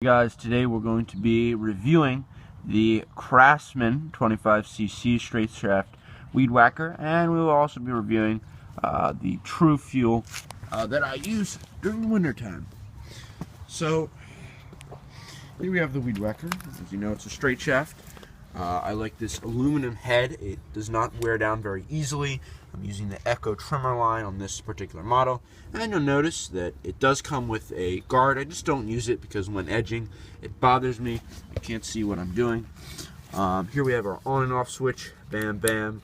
Guys, today we're going to be reviewing the Craftsman 25cc straight shaft weed whacker, and we will also be reviewing the True Fuel that I use during the winter time. So here we have the weed whacker. As you know, it's a straight shaft. I like this aluminum head. It does not wear down very easily. I'm using the Echo trimmer line on this particular model, and you'll notice that it does come with a guard. I just don't use it because when edging it bothers me. I can't see what I'm doing. Here we have our on and off switch. Bam bam.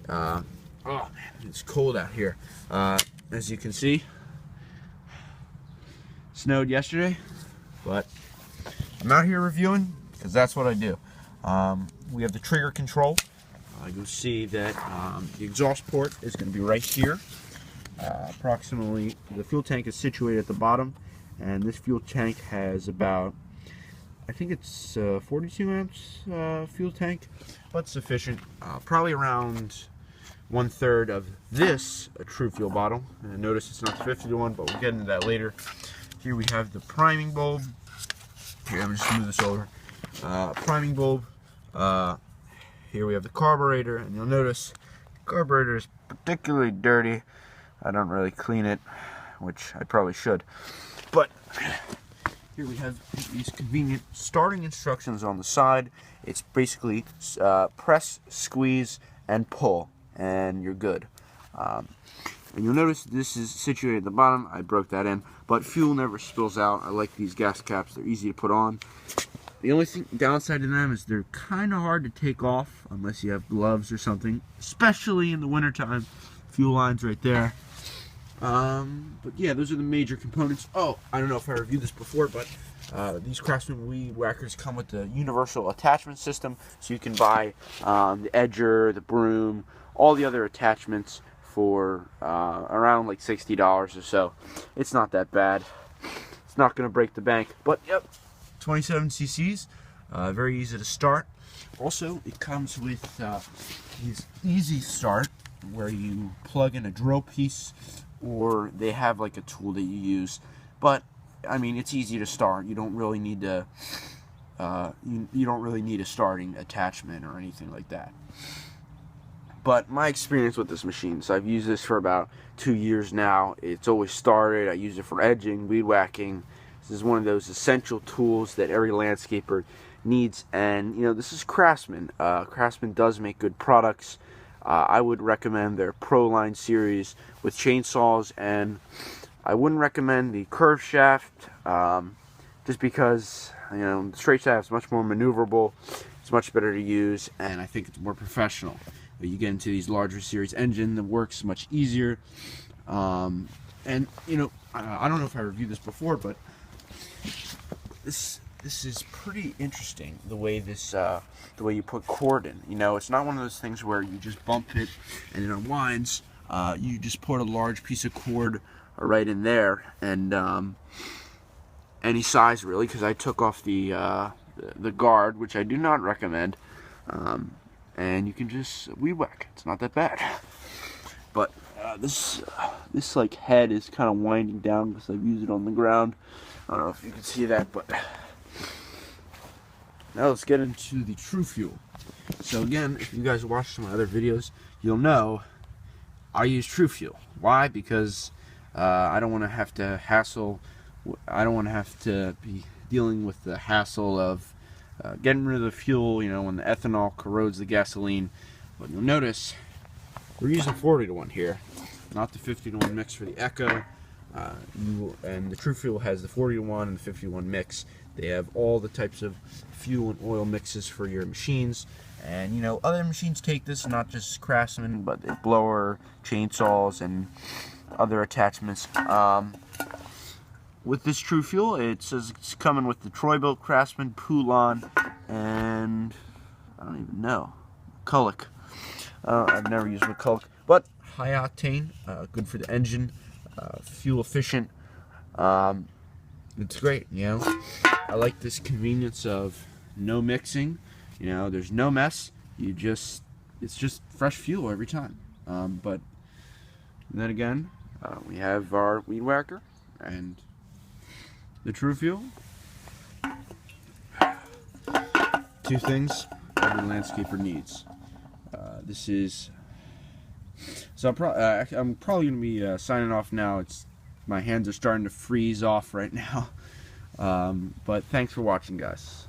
Oh man, it's cold out here. As you can see, snowed yesterday, but I'm out here reviewing because that's what I do. We have the trigger control. You'll see that the exhaust port is going to be right here. Approximately, the fuel tank is situated at the bottom, and this fuel tank has about, I think it's 42 amps fuel tank, but sufficient. Probably around 1/3 of this True Fuel bottle. And notice it's not the 50-to-1, but we'll get into that later. Here we have the priming bulb. Here, I'm just move this over. Priming bulb. Here we have the carburetor, and you'll notice the carburetor is particularly dirty. I don't really clean it, which I probably should. But here we have these convenient starting instructions on the side. It's basically press, squeeze, and pull, and you're good. And you'll notice this is situated at the bottom. I broke that in, but fuel never spills out. I like these gas caps. They're easy to put on. The only downside to them is they're kind of hard to take off unless you have gloves or something, especially in the wintertime. Fuel lines right there. But yeah, those are the major components. Oh, I don't know if I reviewed this before, but these Craftsman weed whackers come with the universal attachment system, so you can buy the edger, the broom, all the other attachments for around like $60 or so. It's not that bad. It's not going to break the bank, but yep. 27 cc's, very easy to start. Also, it comes with these easy start where you plug in a drill piece, or they have like a tool that you use. But I mean, it's easy to start. You don't really need to. You don't really need a starting attachment or anything like that. But my experience with this machine, so I've used this for about 2 years now. It's always started. I use it for edging, weed whacking. This is one of those essential tools that every landscaper needs, and you know, this is Craftsman. Craftsman does make good products. I would recommend their Pro Line series with chainsaws, and I wouldn't recommend the curved shaft just because, you know, the straight shaft is much more maneuverable. It's much better to use, and I think it's more professional. You get into these larger series engine that works much easier, and you know, I don't know if I reviewed this before, but this is pretty interesting, the way this the way you put cord in. You know, it's not one of those things where you just bump it and it unwinds. You just put a large piece of cord right in there, and any size really, because I took off the guard, which I do not recommend, and you can just weed whack. It's not that bad. But this like head is kind of winding down because I've used it on the ground. I don't know if you can see that, but now let's get into the True Fuel. So again, if you guys watched my other videos, you'll know I use True Fuel. Why? Because I don't want to have to hassle. I don't want to have to be dealing with the hassle of getting rid of the fuel. You know, when the ethanol corrodes the gasoline. But you'll notice we're using 40-to-1 here, not the 50-to-1 mix for the Echo. And the True Fuel has the 40-to-1 and the 50-to-1 mix. They have all the types of fuel and oil mixes for your machines. And you know, other machines take this, not just Craftsman, but the blower, chainsaws, and other attachments. With this True Fuel, it says it's coming with the Troy-Bilt, Craftsman, Poulan, and I don't even know, McCulloch. I've never used McCulloch, but high octane, good for the engine. Fuel efficient. It's great, you know. I like this convenience of no mixing. You know, there's no mess. It's just fresh fuel every time. But then again, we have our weed whacker and the True Fuel. two things every landscaper needs. This is, so I'm probably going to be signing off now. My hands are starting to freeze off right now. But thanks for watching, guys.